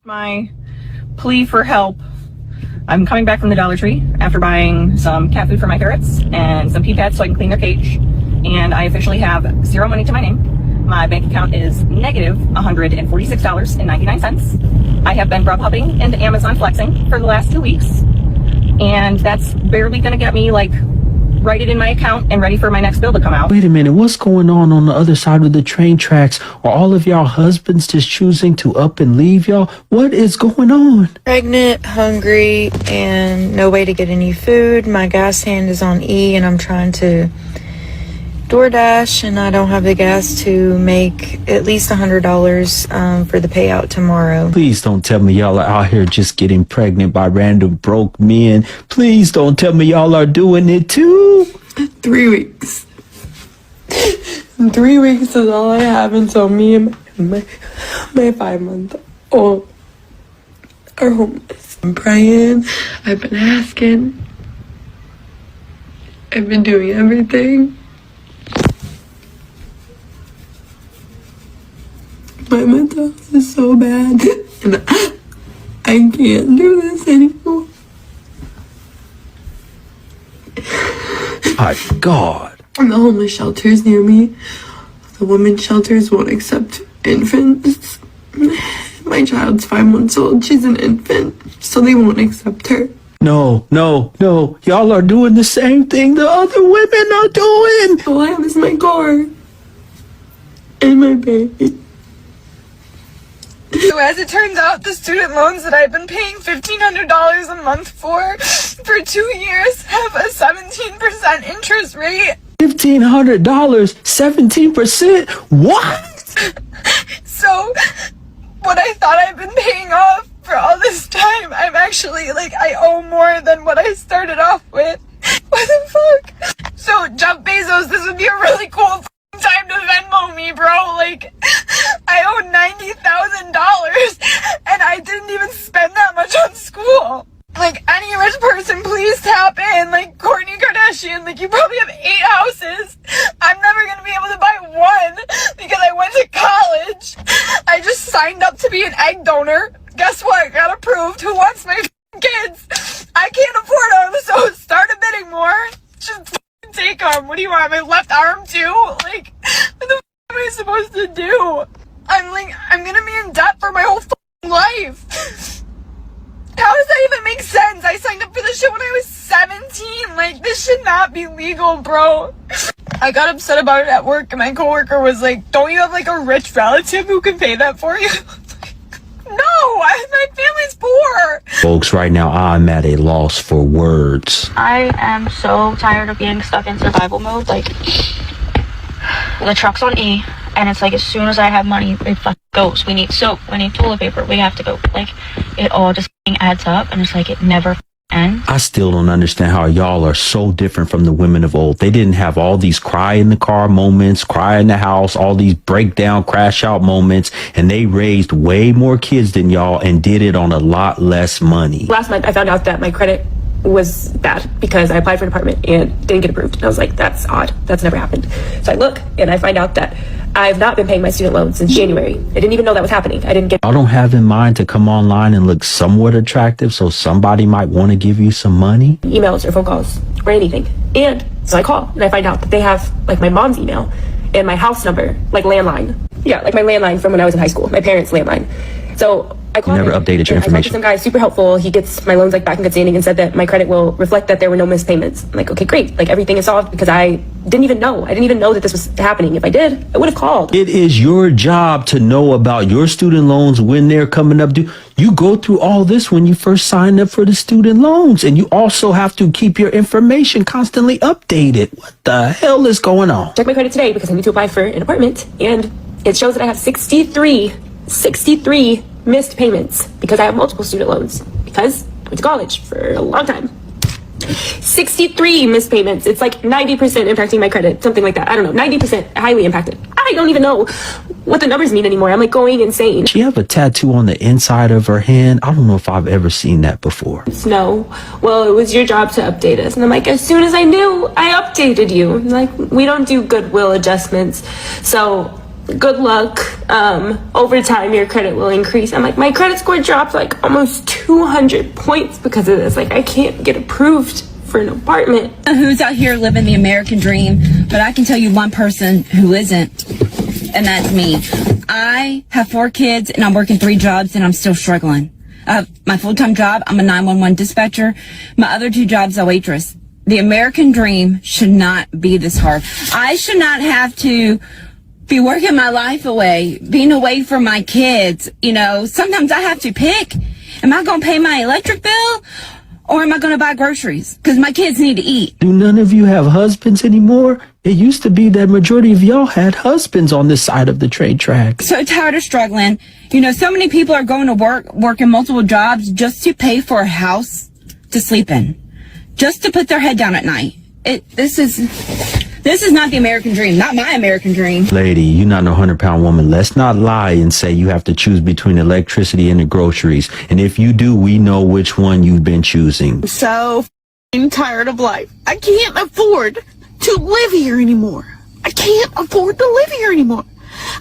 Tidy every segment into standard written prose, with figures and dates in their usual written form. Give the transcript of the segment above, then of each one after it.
My plea for help. I'm coming back from the Dollar Tree after buying some cat food for my ferrets and some pee pads so I can clean their cage. And I officially have zero money to my name. My bank account is negative $146.99. I have been Grubhubbing and Amazon flexing for the last 2 weeks. And that's barely gonna get me like righted in my account and ready for my next bill to come out. Wait a minute, what's going on the other side of the train tracks? Are all of y'all husbands just choosing to up and leave y'all? What is going on? Pregnant, hungry, and no way to get any food. My gas hand is on E and I'm trying to DoorDash and I don't have the gas to make at least $100 for the payout tomorrow. Please don't tell me y'all are out here just getting pregnant by random broke men. Please don't tell me y'all are doing it too. 3 weeks. 3 weeks is all I have until me and my 5-month-old are homeless. I'm praying. I've been asking. I've been doing everything. My mental health is so bad and I can't do this anymore. My God. And the homeless shelters near me, the women's shelters won't accept infants. My child's 5 months old. She's an infant, so they won't accept her. No. Y'all are doing the same thing the other women are doing. All I have is my car and my baby. So as it turns out, the student loans that I've been paying $1,500 a month for 2 years have a 17% interest rate. $1,500, 17%? What? So what I thought I've been paying off for all this time, I'm actually, I owe more than what I started off with. What the fuck? So Jeff Bezos, this would be a really cool time to Venmo me, bro. I owe $90,000 and I didn't even spend that much on school. Any rich person, please tap in. Kourtney Kardashian, you probably have 8 houses. I'm never gonna be able to buy one because I went to college. I just signed up to be an egg donor. Guess what? Got approved. Who wants my kids? I can't afford them, so start a bidding war. Just take them. What do you want? My left arm too? What the f am I supposed to do? I'm gonna be in debt for my whole life. How does that even make sense? I signed up for this shit when I was 17. This should not be legal, bro. I got upset about it at work and my coworker was like, don't you have a rich relative who can pay that for you? No, my family's poor. Folks, right now I'm at a loss for words. I am so tired of being stuck in survival mode. The truck's on E, and it's as soon as I have money, it fucking goes. We need soap, we need toilet paper, we have to go. It all just adds up, and it's it never ends. I still don't understand how y'all are so different from the women of old. They didn't have all these cry in the car moments, cry in the house, all these breakdown, crash out moments, and they raised way more kids than y'all and did it on a lot less money. Last month, I found out that my credit was bad because I applied for an apartment and didn't get approved. And I was like, that's odd. That's never happened. So I look and I find out that I've not been paying my student loans since January. I didn't even know that was happening. I didn't get... I don't have in mind to come online and look somewhat attractive so somebody might want to give you some money. Emails or phone calls or anything. And so I call and I find out that they have my mom's email and my house number, landline. Yeah, my landline from when I was in high school, my parents' landline. So I called never updated your information. I talked to some guy, super helpful. He gets my loans back in good standing and said that my credit will reflect that there were no missed payments. I'm like, okay, great. Everything is solved because I didn't even know. I didn't even know that this was happening. If I did, I would have called. It is your job to know about your student loans when they're coming up due. You go through all this when you first sign up for the student loans, and you also have to keep your information constantly updated. What the hell is going on? Check my credit today because I need to apply for an apartment, and it shows that I have 63 missed payments because I have multiple student loans because I went to college for a long time. 63 missed payments. It's 90% impacting my credit, something like that. I don't know, 90% highly impacted. I don't even know what the numbers mean anymore. I'm going insane. She have a tattoo on the inside of her hand. I don't know if I've ever seen that before. No. Well, it was your job to update us. And I'm as soon as I knew, I updated you. We don't do goodwill adjustments. So good luck. Over time, your credit will increase. I'm like, my credit score dropped like almost 200 points because of this. Like, I can't get approved for an apartment. Who's out here living the American dream, but I can tell you one person who isn't, and that's me. I have 4 kids and I'm working 3 jobs and I'm still struggling. My full-time job, I'm a 911 dispatcher. My other 2 jobs, a waitress. The American dream should not be this hard. I should not have to be working my life away, being away from my kids. You know, sometimes I have to pick. Am I going to pay my electric bill or am I going to buy groceries? Because my kids need to eat. Do none of you have husbands anymore? It used to be that majority of y'all had husbands on this side of the trade tracks. So tired of struggling. You know, so many people are going to work, working multiple jobs just to pay for a house to sleep in, just to put their head down at night. This is not the American dream, not my American dream. Lady, you're not a 100-pound woman. Let's not lie and say you have to choose between electricity and the groceries. And if you do, we know which one you've been choosing. So tired of life. I can't afford to live here anymore. I can't afford to live here anymore.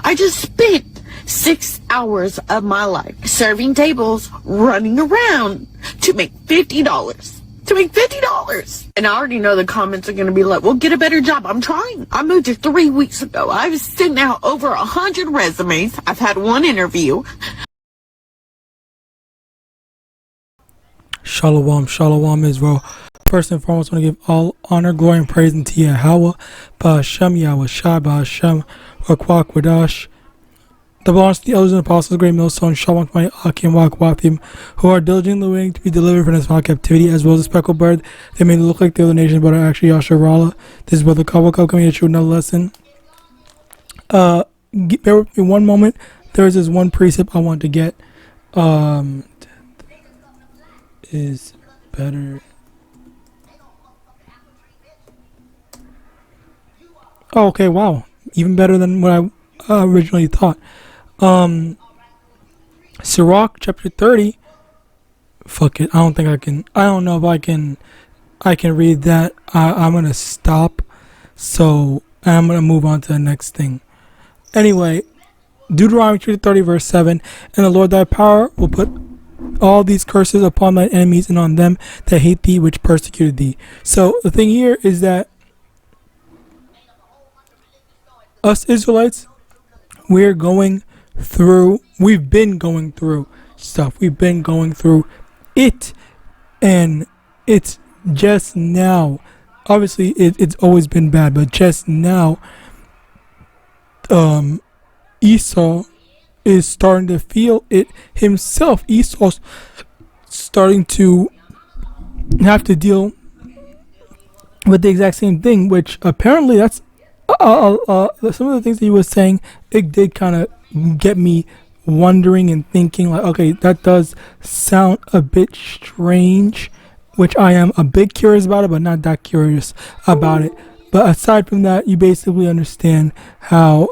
I just spent 6 hours of my life serving tables, running around to make $50. To make $50. And I already know the comments are going to be like, well, get a better job. I'm trying. I moved here 3 weeks ago. I've sent out over 100 resumes. I've had 1 interview. Shalom, shalom, Israel. First and foremost, I want to give all honor, glory, and praise unto YAHAWAH, BAHASHEM, YAHAWASHI, BAHASHEM, RICANS, the belongs to the elders and apostles, great millstone, Shalom, my Aki and YAHAWAH, who are diligently waiting to be delivered from this foul captivity, as well as a speckled bird. They may look like the other nations, but are actually Yasharala. This is Brother Kawaka coming at you another lesson. Bear with me one moment. There is this one precept I want to get. Is better. Oh, okay, wow. Even better than what I originally thought. Sirach chapter 30. Fuck it. I don't think I can. I don't know if I can read that. I'm going to stop. So I'm going to move on to the next thing. Anyway, Deuteronomy chapter 30 verse 7. And the Lord thy power will put all these curses upon thine enemies and on them that hate thee, which persecuted thee. So the thing here is that us Israelites, we've been going through stuff. We've been going through it, and it's just now. Obviously, it's always been bad, but just now, Esau is starting to feel it himself. Esau's starting to have to deal with the exact same thing, which apparently that's some of the things that he was saying. It did kind of get me wondering and thinking like, okay, that does sound a bit strange, which I am a bit curious about it, but not that curious about it. But aside from that, you basically understand how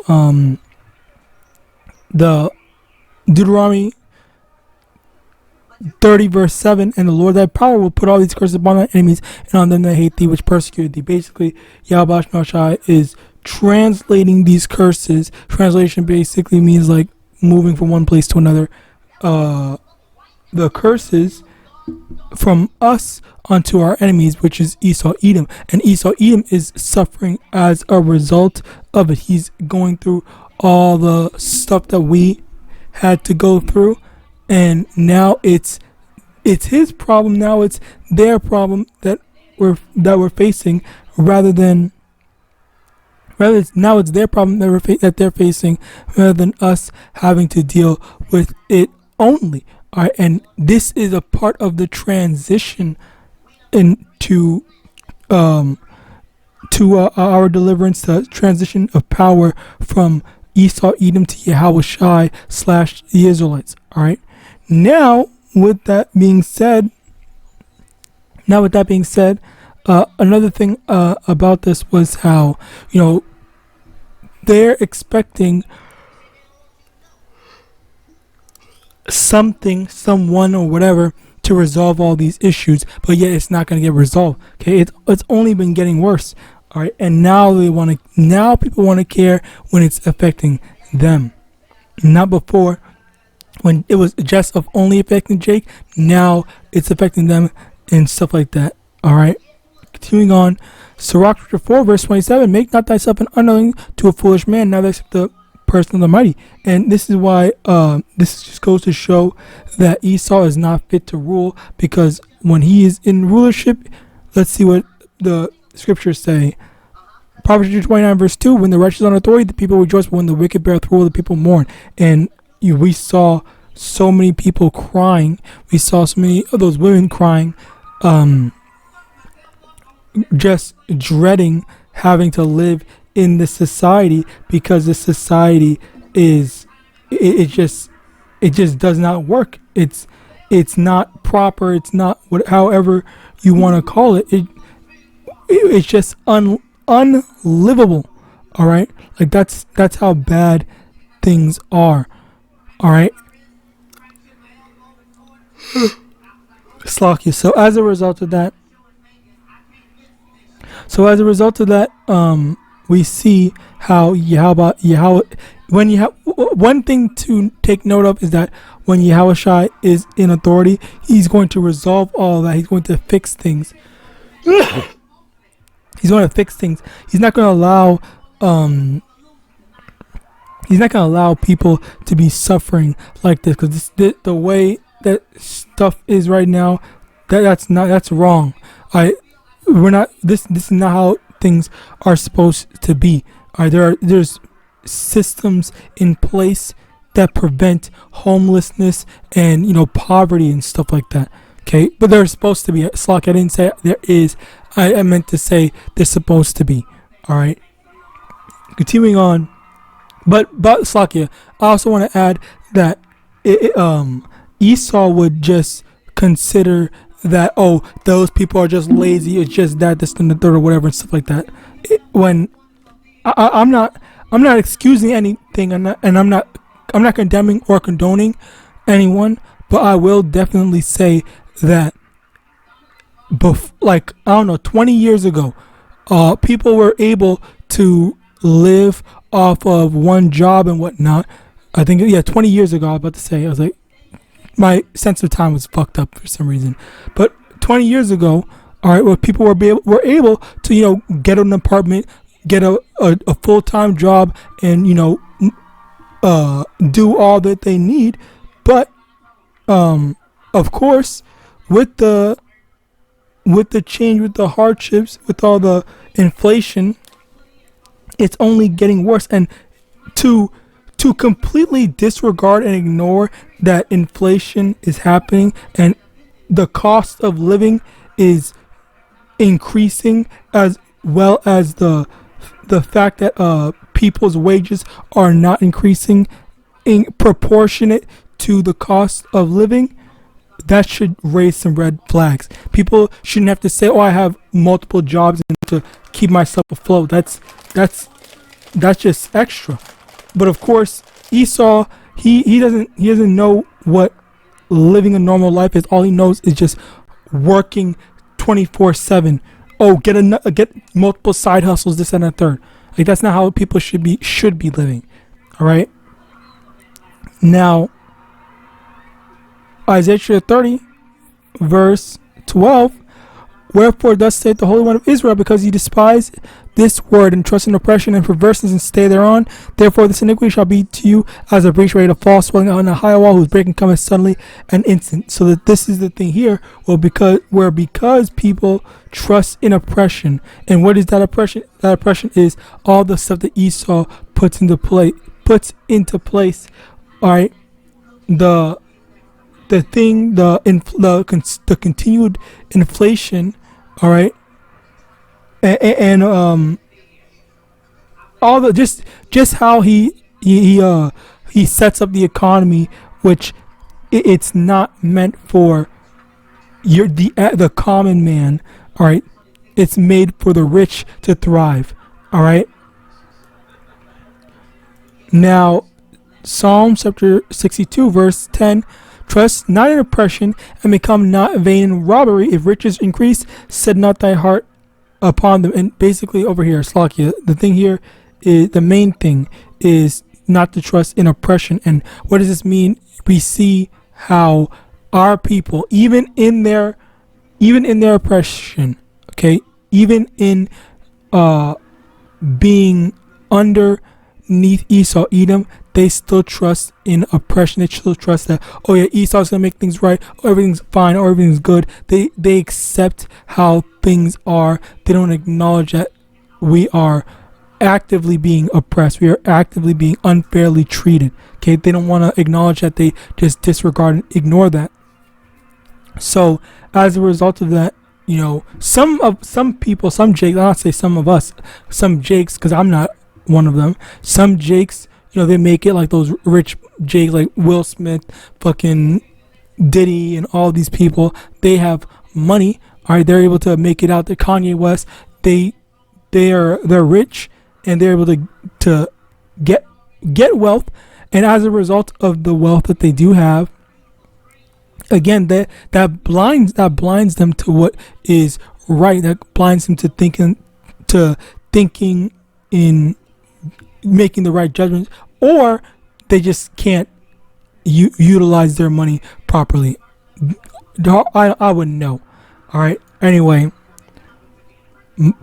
the Deuteronomy 30 verse 7, and the Lord thy power will put all these curses upon thy enemies and on them that hate thee, which persecuted thee. Basically, YAHAWAH is translating these curses. Translation basically means like moving from one place to another. The curses from us onto our enemies, which is Esau Edom, and Esau Edom is suffering as a result of it. He's going through all the stuff that we had to go through, and now it's his problem. Now it's their problem that we're facing, now it's their problem that they're facing, rather than us having to deal with it only. All right, and this is a part of the transition into our deliverance, the transition of power from Esau Edom to YAHAWASHI / the Israelites. All right. Now, with that being said, another thing about this was how, they're expecting someone or whatever to resolve all these issues, but yet it's not going to get resolved. Okay, it's only been getting worse. All right, and now people want to care when it's affecting them. Not before, when it was just of only affecting Jake. Now it's affecting them and stuff like that. All right. Continuing on, Sirach chapter 4 verse 27. Make not thyself an underling to a foolish man, neither accept the person of the mighty. And this is why this just goes to show that Esau is not fit to rule, because when he is in rulership, let's see what the scriptures say. Proverbs 29 verse 2. When the righteous are on authority, the people rejoice, but when the wicked beareth rule, the people mourn. And we saw so many people crying. We saw so many of those women crying, just dreading having to live in this society, because this society is it just does not work. It's not proper. It's not however you want to call it. It's just unlivable. All right, like that's how bad things are. All right. Slack you. So as a result of that, we see how Yahweh, when one thing to take note of is that when Yahawashi is in authority, he's going to resolve all that. He's going to fix things. He's going to fix things. He's not going to allow people to be suffering like this, because the way that stuff is right now, that's wrong. This is not how things are supposed to be. There's systems in place that prevent homelessness and poverty and stuff like that. Okay, but they're supposed to be. Slock, I didn't say there is. I meant to say they're supposed to be. All right. Continuing on, but Slockia, I also want to add that Esau would just consider that, oh, those people are just lazy. It's just that, this, and the third, or whatever, and stuff like that. When I'm not excusing anything, I'm not condemning or condoning anyone, but I will definitely say that, 20 years ago, people were able to live off of one job and whatnot. I think 20 years ago, I was about to say, I was like, my sense of time was fucked up for some reason. But 20 years ago, all right, where people were able to get an apartment, get a full-time job, and do all that they need. But of course, with the change, with the hardships, with all the inflation, it's only getting worse. And to completely disregard and ignore that inflation is happening and the cost of living is increasing, as well as the fact that people's wages are not increasing in proportionate to the cost of living, that should raise some red flags. People shouldn't have to say, "Oh, I have multiple jobs to keep myself afloat." That's just extra. But of course, Esau, he doesn't know what living a normal life is. All he knows is just working 24/7. Oh, get multiple side hustles, this and a third. Like, that's not how people should be living. All right. Now, Isaiah 30, verse 12. Wherefore thus saith the Holy One of Israel, because ye despise this word and trust in oppression and perverseness and stay thereon, therefore this iniquity shall be to you as a breach ready to fall, swelling out in a high wall, whose breaking cometh suddenly and instant. So that this is the thing here, because people trust in oppression. And what is that oppression? That oppression is all the stuff that Esau puts into place. All right, the continued inflation. All right, and all the just how he sets up the economy, which it's not meant for the common man. All right, it's made for the rich to thrive. All right. Now, Psalm chapter 62 verse 10. Trust not in oppression, and become not vain in robbery. If riches increase, set not thy heart upon them. And basically over here, Slakia, the thing here is, the main thing is not to trust in oppression. And what does this mean? We see how our people, even in their oppression, okay, even in being underneath Esau, Edom, they still trust in oppression. They still trust that, oh yeah, Esau's gonna make things right, or everything's fine, or everything's good. They accept how things are. They don't acknowledge that we are actively being oppressed. We are actively being unfairly treated. Okay, they don't want to acknowledge that. They just disregard and ignore that. So as a result of that, you know, some people, some Jakes, I'll not say some of us, some Jakes, because I'm not one of them. Some Jakes, you know, they make it like those rich Jakes, like Will Smith, fucking Diddy, and all these people. They have money. All right, they're able to make it out. To Kanye West, they're rich, and they're able to get wealth. And as a result of the wealth that they do have, again, that blinds them to what is right. That blinds them to thinking in making the right judgments, or they just can't utilize their money properly. I wouldn't know. All right. Anyway,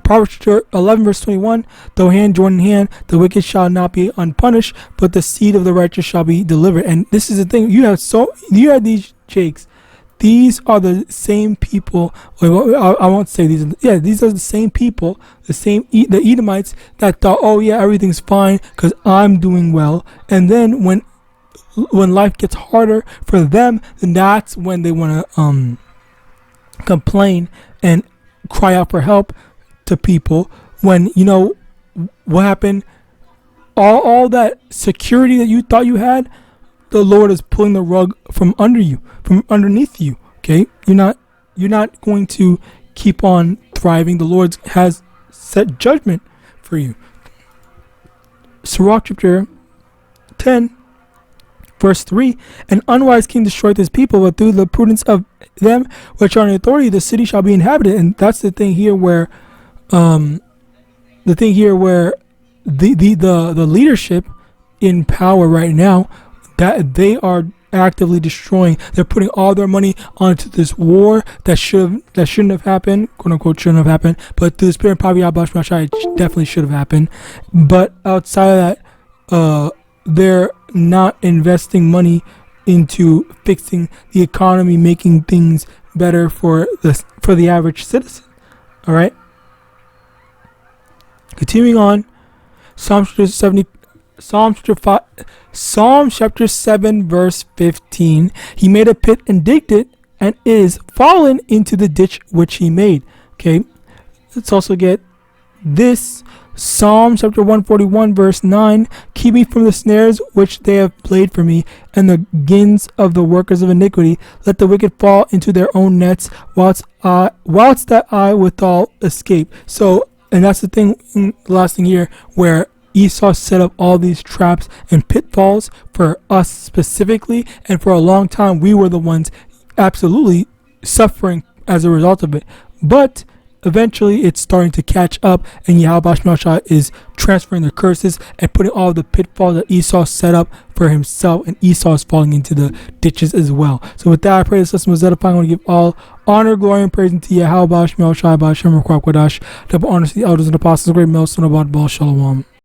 Proverbs 11 verse 21: though hand join in hand, the wicked shall not be unpunished, but the seed of the righteous shall be delivered. And this is the thing: you have these Jakes. These are the same people. I won't say these. Yeah, these are the same people, the Edomites that thought, oh yeah, everything's fine because I'm doing well. And then when life gets harder for them, then that's when they want to complain and cry out for help to people. When you know what happened, all that security that you thought you had, the Lord is pulling the rug from underneath you. Okay, you're not going to keep on thriving. The Lord has set judgment for you. Sirach chapter 10 verse 3: an unwise king destroyeth his people, but through the prudence of them which are in authority the city shall be inhabited. And that's the thing here where the leadership in power right now, that they are actively destroying. They're putting all their money onto this war that shouldn't have happened, quote unquote shouldn't have happened, but through the spirit of power, MANASHAH, it definitely should have happened. But outside of that, they're not investing money into fixing the economy, making things better for the average citizen. All right. Continuing on, Psalm chapter 7 verse 15: he made a pit and digged it, and is fallen into the ditch which he made. Okay, let's also get this. Psalm chapter 141 verse 9: keep me from the snares which they have laid for me, and the gins of the workers of iniquity. Let the wicked fall into their own nets, whilst that I withal escape. So, and that's the thing, the last thing here, where Esau set up all these traps and pitfalls for us specifically, and for a long time we were the ones absolutely suffering as a result of it. But eventually it's starting to catch up, and YAHAWAH is transferring the curses and putting all the pitfalls that Esau set up for himself, and Esau is falling into the ditches as well. So with that, I pray this lesson was edifying. I want to give all honor, glory, and praise unto YAHAWAH, double honor to the elders and apostles, great millstone about Baal Shalom.